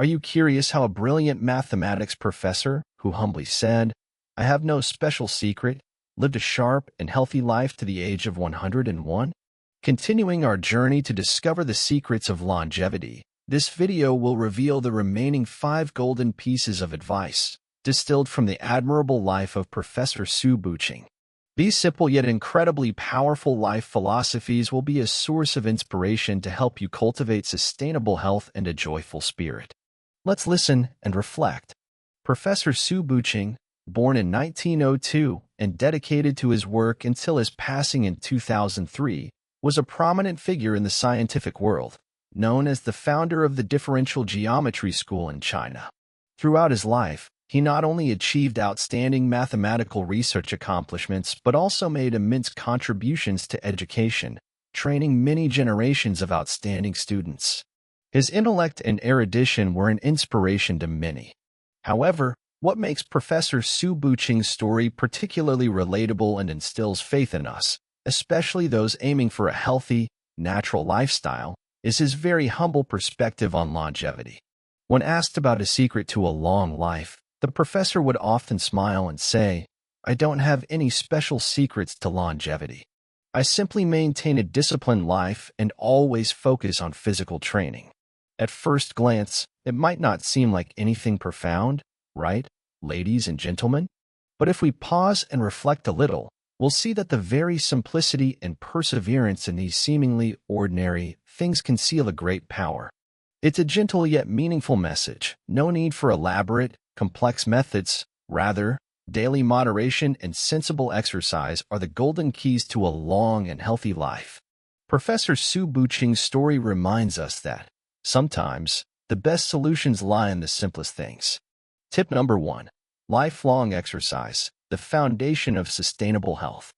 Are you curious how a brilliant mathematics professor, who humbly said, "I have no special secret," lived a sharp and healthy life to the age of 101? Continuing our journey to discover the secrets of longevity, this video will reveal the remaining 5 golden pieces of advice, distilled from the admirable life of Professor Su Buqing. These simple yet incredibly powerful life philosophies will be a source of inspiration to help you cultivate sustainable health and a joyful spirit. Let's listen and reflect. Professor Su Buqing, born in 1902 and dedicated to his work until his passing in 2003, was a prominent figure in the scientific world, known as the founder of the differential geometry school in China. Throughout his life, he not only achieved outstanding mathematical research accomplishments but also made immense contributions to education, training many generations of outstanding students. His intellect and erudition were an inspiration to many. However, what makes Professor Su Buqing's story particularly relatable and instills faith in us, especially those aiming for a healthy, natural lifestyle, is his very humble perspective on longevity. When asked about a secret to a long life, the professor would often smile and say, "I don't have any special secrets to longevity. I simply maintain a disciplined life and always focus on physical training." At first glance, it might not seem like anything profound, right, ladies and gentlemen? But if we pause and reflect a little, we'll see that the very simplicity and perseverance in these seemingly ordinary things conceal a great power. It's a gentle yet meaningful message. No need for elaborate, complex methods. Rather, daily moderation and sensible exercise are the golden keys to a long and healthy life. Professor Su Buqing's story reminds us that sometimes the best solutions lie in the simplest things. Tip number 1. Lifelong exercise, the foundation of sustainable health.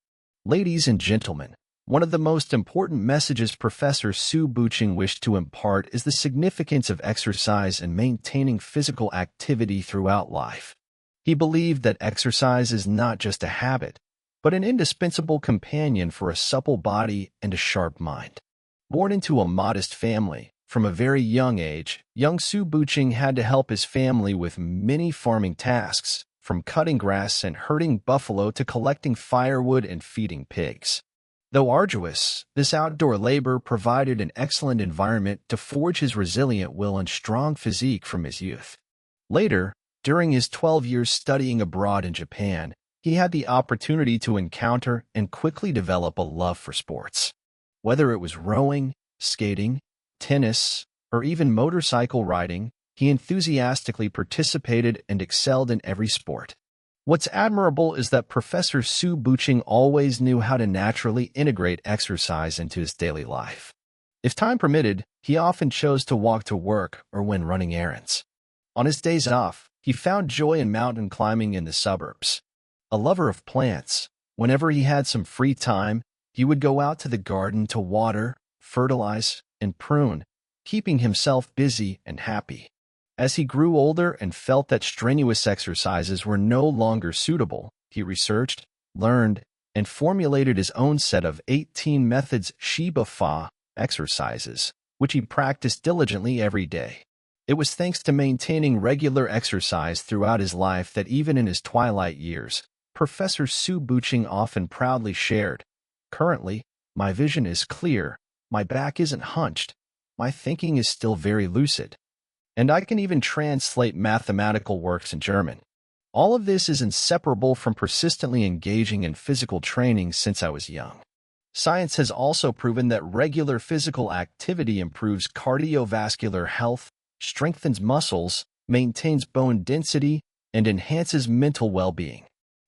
Ladies and gentlemen, one of the most important messages Professor Su Buqing wished to impart is the significance of exercise and maintaining physical activity throughout life. He believed that exercise is not just a habit, but an indispensable companion for a supple body and a sharp mind. Born into a modest family, from a very young age, young Su Buqing had to help his family with many farming tasks, from cutting grass and herding buffalo to collecting firewood and feeding pigs. Though arduous, this outdoor labor provided an excellent environment to forge his resilient will and strong physique from his youth. Later, during his 12 years studying abroad in Japan, he had the opportunity to encounter and quickly develop a love for sports. Whether it was rowing, skating, tennis, or even motorcycle riding, he enthusiastically participated and excelled in every sport. What's admirable is that Professor Su Buqing always knew how to naturally integrate exercise into his daily life. If time permitted, he often chose to walk to work or when running errands. On his days off, he found joy in mountain climbing in the suburbs. A lover of plants, whenever he had some free time, he would go out to the garden to water, fertilize, and prune, keeping himself busy and happy. As he grew older and felt that strenuous exercises were no longer suitable, he researched, learned, and formulated his own set of 18 methods Shiba Fa exercises, which he practiced diligently every day. It was thanks to maintaining regular exercise throughout his life that even in his twilight years, Professor Su Buqing often proudly shared, "Currently, my vision is clear, my back isn't hunched, my thinking is still very lucid, and I can even translate mathematical works in German. All of this is inseparable from persistently engaging in physical training since I was young." Science has also proven that regular physical activity improves cardiovascular health, strengthens muscles, maintains bone density, and enhances mental well-being.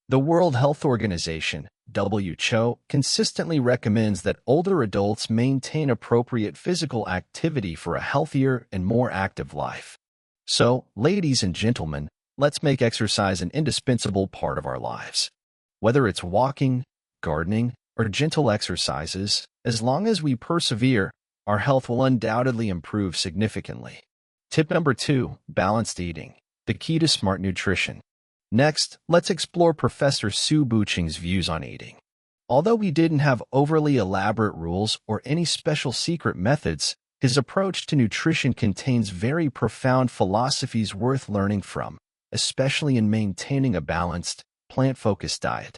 The World Health Organization, WHO, consistently recommends that older adults maintain appropriate physical activity for a healthier and more active life. So, ladies and gentlemen, let's make exercise an indispensable part of our lives. Whether it's walking, gardening, or gentle exercises, as long as we persevere, our health will undoubtedly improve significantly. Tip number 2, balanced eating, the key to smart nutrition. Next, let's explore Professor Su Buqing's views on eating. Although he didn't have overly elaborate rules or any special secret methods, His approach to nutrition contains very profound philosophies worth learning from, especially in maintaining a balanced, plant-focused diet.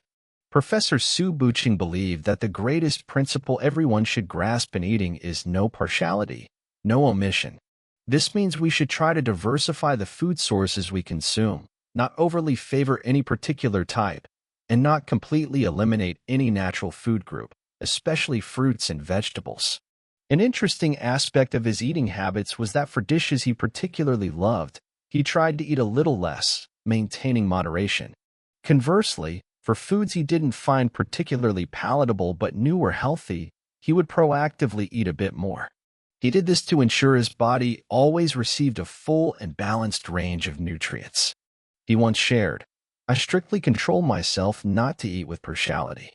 Professor Su Buching believed that the greatest principle everyone should grasp in eating is no partiality, no omission. This means we should try to diversify the food sources we consume, not overly favor any particular type, and not completely eliminate any natural food group, especially fruits and vegetables. An interesting aspect of his eating habits was that for dishes he particularly loved, he tried to eat a little less, maintaining moderation. Conversely, for foods he didn't find particularly palatable but knew were healthy, he would proactively eat a bit more. He did this to ensure his body always received a full and balanced range of nutrients. He once shared, "I strictly control myself not to eat with partiality.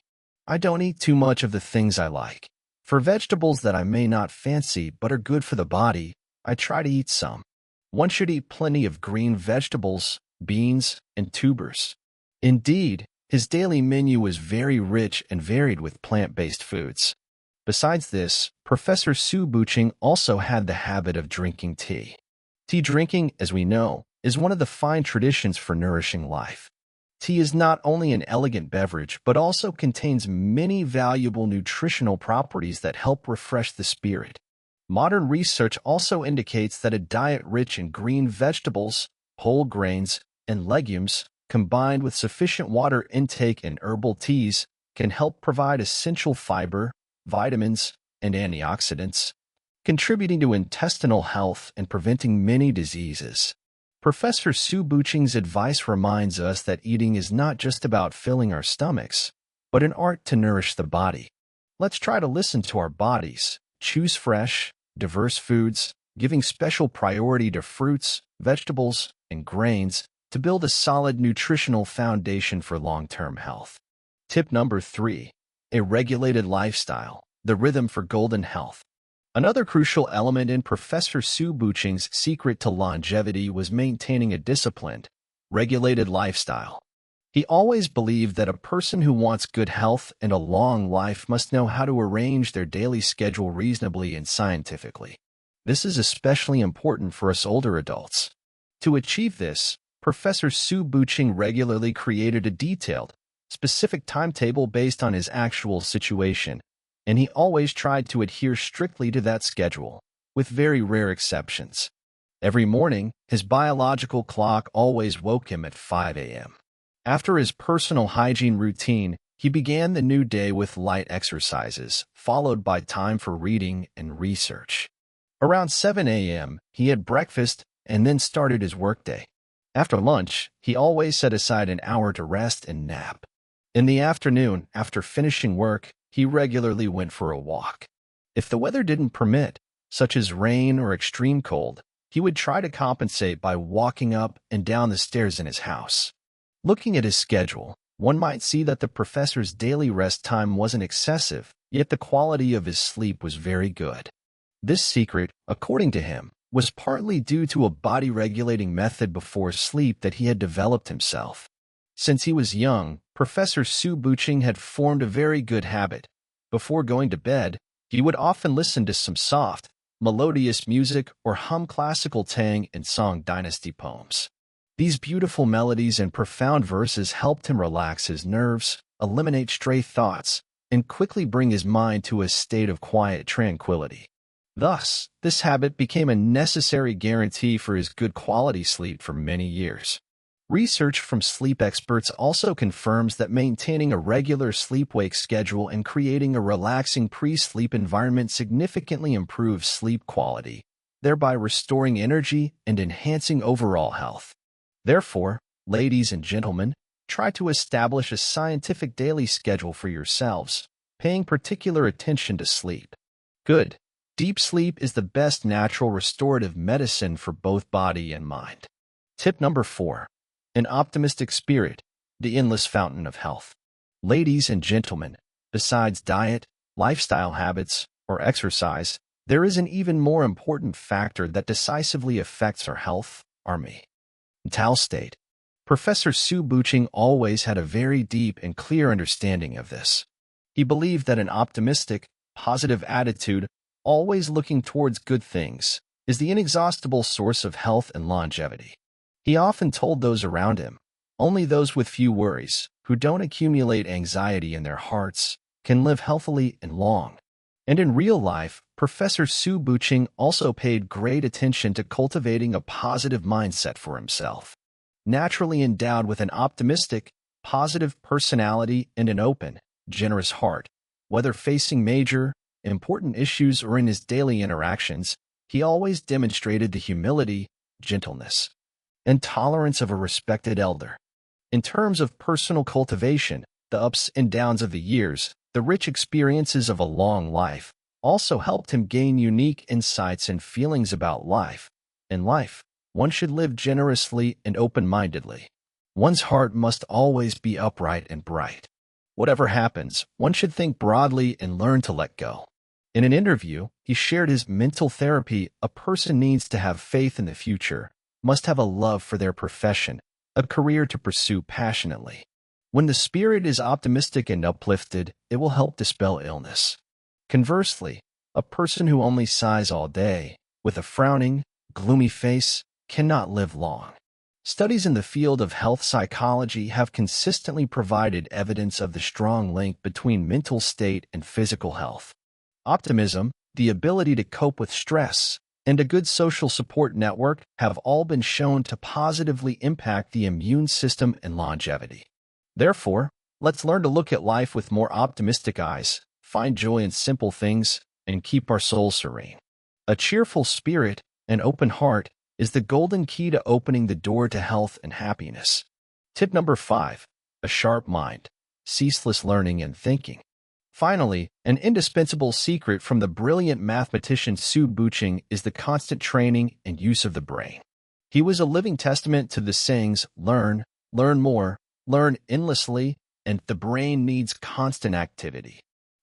I don't eat too much of the things I like. For vegetables that I may not fancy but are good for the body, I try to eat some. One should eat plenty of green vegetables, beans, and tubers." Indeed, his daily menu was very rich and varied with plant-based foods. Besides this, Professor Su Buching also had the habit of drinking tea. Tea drinking, as we know, is one of the fine traditions for nourishing life. Tea is not only an elegant beverage, but also contains many valuable nutritional properties that help refresh the spirit. Modern research also indicates that a diet rich in green vegetables, whole grains, and legumes, combined with sufficient water intake and herbal teas, can help provide essential fiber, vitamins, and antioxidants, contributing to intestinal health and preventing many diseases. Professor Su Buching's advice reminds us that eating is not just about filling our stomachs, but an art to nourish the body. Let's try to listen to our bodies, choose fresh, diverse foods, giving special priority to fruits, vegetables, and grains to build a solid nutritional foundation for long-term health. Tip number 3. A regulated lifestyle, the rhythm for golden health. Another crucial element in Professor Su Buching's secret to longevity was maintaining a disciplined, regulated lifestyle. He always believed that a person who wants good health and a long life must know how to arrange their daily schedule reasonably and scientifically. This is especially important for us older adults. To achieve this, Professor Su Buching regularly created a detailed, specific timetable based on his actual situation, and he always tried to adhere strictly to that schedule, with very rare exceptions. Every morning, his biological clock always woke him at 5 a.m. After his personal hygiene routine, he began the new day with light exercises, followed by time for reading and research. Around 7 a.m., he had breakfast and then started his workday. After lunch, he always set aside an hour to rest and nap. In the afternoon, after finishing work, he regularly went for a walk. If the weather didn't permit, such as rain or extreme cold, he would try to compensate by walking up and down the stairs in his house. Looking at his schedule, one might see that the professor's daily rest time wasn't excessive, yet the quality of his sleep was very good. This secret, according to him, was partly due to a body-regulating method before sleep that he had developed himself. Since he was young, Professor Su Buching had formed a very good habit. Before going to bed, he would often listen to some soft, melodious music or hum classical Tang and Song dynasty poems. These beautiful melodies and profound verses helped him relax his nerves, eliminate stray thoughts, and quickly bring his mind to a state of quiet tranquility. Thus, this habit became a necessary guarantee for his good quality sleep for many years. Research from sleep experts also confirms that maintaining a regular sleep-wake schedule and creating a relaxing pre-sleep environment significantly improves sleep quality, thereby restoring energy and enhancing overall health. Therefore, ladies and gentlemen, try to establish a scientific daily schedule for yourselves, paying particular attention to sleep. Good, deep sleep is the best natural restorative medicine for both body and mind. Tip number 4. An optimistic spirit, the endless fountain of health. Ladies and gentlemen, besides diet, lifestyle habits, or exercise, there is an even more important factor that decisively affects our health, our mental state. Professor Su Buching always had a very deep and clear understanding of this. He believed that an optimistic, positive attitude always looking towards good things, is the inexhaustible source of health and longevity. He often told those around him, only those with few worries, who don't accumulate anxiety in their hearts, can live healthily and long. And in real life, Professor Su Buching also paid great attention to cultivating a positive mindset for himself. Naturally endowed with an optimistic, positive personality and an open, generous heart, whether facing major, important issues or in his daily interactions, he always demonstrated the humility, gentleness, and tolerance of a respected elder. In terms of personal cultivation, the ups and downs of the years, the rich experiences of a long life, also helped him gain unique insights and feelings about life. In life, one should live generously and open-mindedly. One's heart must always be upright and bright. Whatever happens, one should think broadly and learn to let go. In an interview, he shared his mental therapy. A person needs to have faith in the future, must have a love for their profession, a career to pursue passionately. When the spirit is optimistic and uplifted, it will help dispel illness. Conversely, a person who only sighs all day, with a frowning, gloomy face, cannot live long. Studies in the field of health psychology have consistently provided evidence of the strong link between mental state and physical health. Optimism, the ability to cope with stress, and a good social support network have all been shown to positively impact the immune system and longevity. Therefore, let's learn to look at life with more optimistic eyes, find joy in simple things, and keep our souls serene. A cheerful spirit, an open heart, is the golden key to opening the door to health and happiness. Tip number 5. A sharp mind, ceaseless learning and thinking. Finally, an indispensable secret from the brilliant mathematician Su Buching is the constant training and use of the brain. He was a living testament to the sayings, learn more, learn endlessly, and the brain needs constant activity.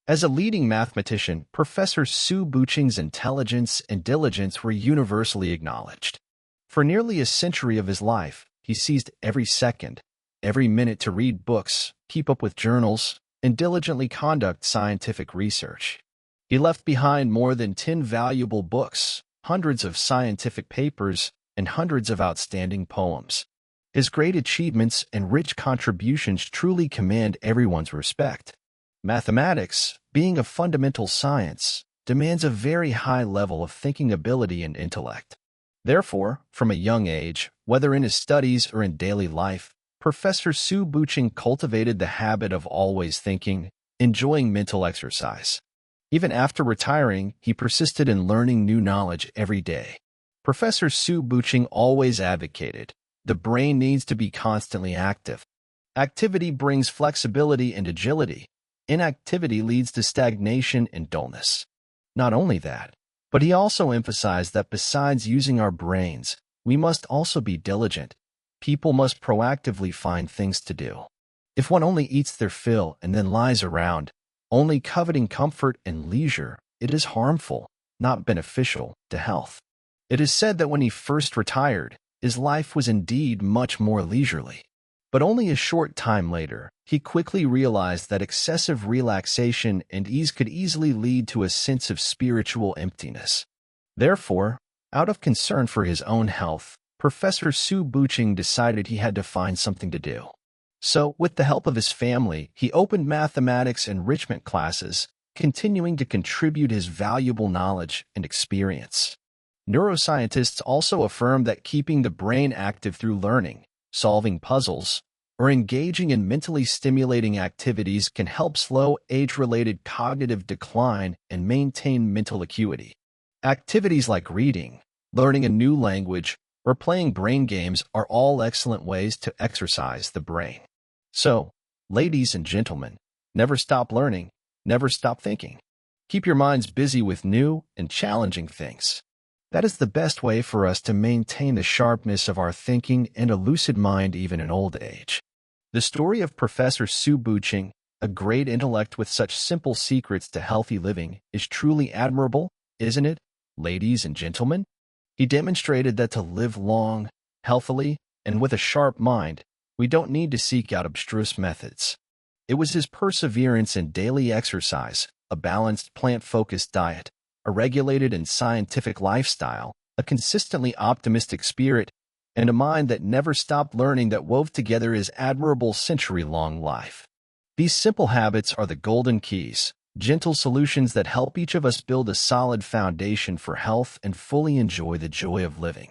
As a leading mathematician, Professor Su Buching's intelligence and diligence were universally acknowledged. For nearly a century of his life, he seized every second, every minute to read books, keep up with journals, and diligently conduct scientific research. He left behind more than 10 valuable books, hundreds of scientific papers, and hundreds of outstanding poems. His great achievements and rich contributions truly command everyone's respect. Mathematics, being a fundamental science, demands a very high level of thinking ability and intellect. Therefore, from a young age, whether in his studies or in daily life, Professor Su Buching cultivated the habit of always thinking, enjoying mental exercise. Even after retiring, he persisted in learning new knowledge every day. Professor Su Buching always advocated, the brain needs to be constantly active. Activity brings flexibility and agility. Inactivity leads to stagnation and dullness. Not only that, but he also emphasized that besides using our brains, we must also be diligent. People must proactively find things to do. If one only eats their fill and then lies around, only coveting comfort and leisure, it is harmful, not beneficial, to health. It is said that when he first retired, his life was indeed much more leisurely. But only a short time later, he quickly realized that excessive relaxation and ease could easily lead to a sense of spiritual emptiness. Therefore, out of concern for his own health, Professor Su Buching decided he had to find something to do. So, with the help of his family, he opened mathematics enrichment classes, continuing to contribute his valuable knowledge and experience. Neuroscientists also affirm that keeping the brain active through learning, solving puzzles, or engaging in mentally stimulating activities can help slow age-related cognitive decline and maintain mental acuity. Activities like reading, learning a new language, or playing brain games are all excellent ways to exercise the brain. So, ladies and gentlemen, never stop learning, never stop thinking. Keep your minds busy with new and challenging things. That is the best way for us to maintain the sharpness of our thinking and a lucid mind even in old age. The story of Professor Su Buching, a great intellect with such simple secrets to healthy living, is truly admirable, isn't it, ladies and gentlemen? He demonstrated that to live long, healthily, and with a sharp mind, we don't need to seek out abstruse methods. It was his perseverance in daily exercise, a balanced plant-focused diet, a regulated and scientific lifestyle, a consistently optimistic spirit, and a mind that never stopped learning that wove together his admirable century-long life. These simple habits are the golden keys, gentle solutions that help each of us build a solid foundation for health and fully enjoy the joy of living.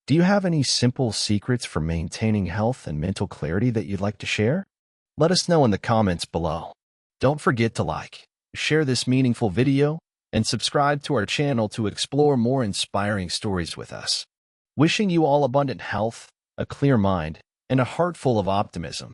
Do you have any simple secrets for maintaining health and mental clarity that you'd like to share? Let us know in the comments below. Don't forget to like, share this meaningful video, and subscribe to our channel to explore more inspiring stories with us. Wishing you all abundant health, a clear mind, and a heart full of optimism.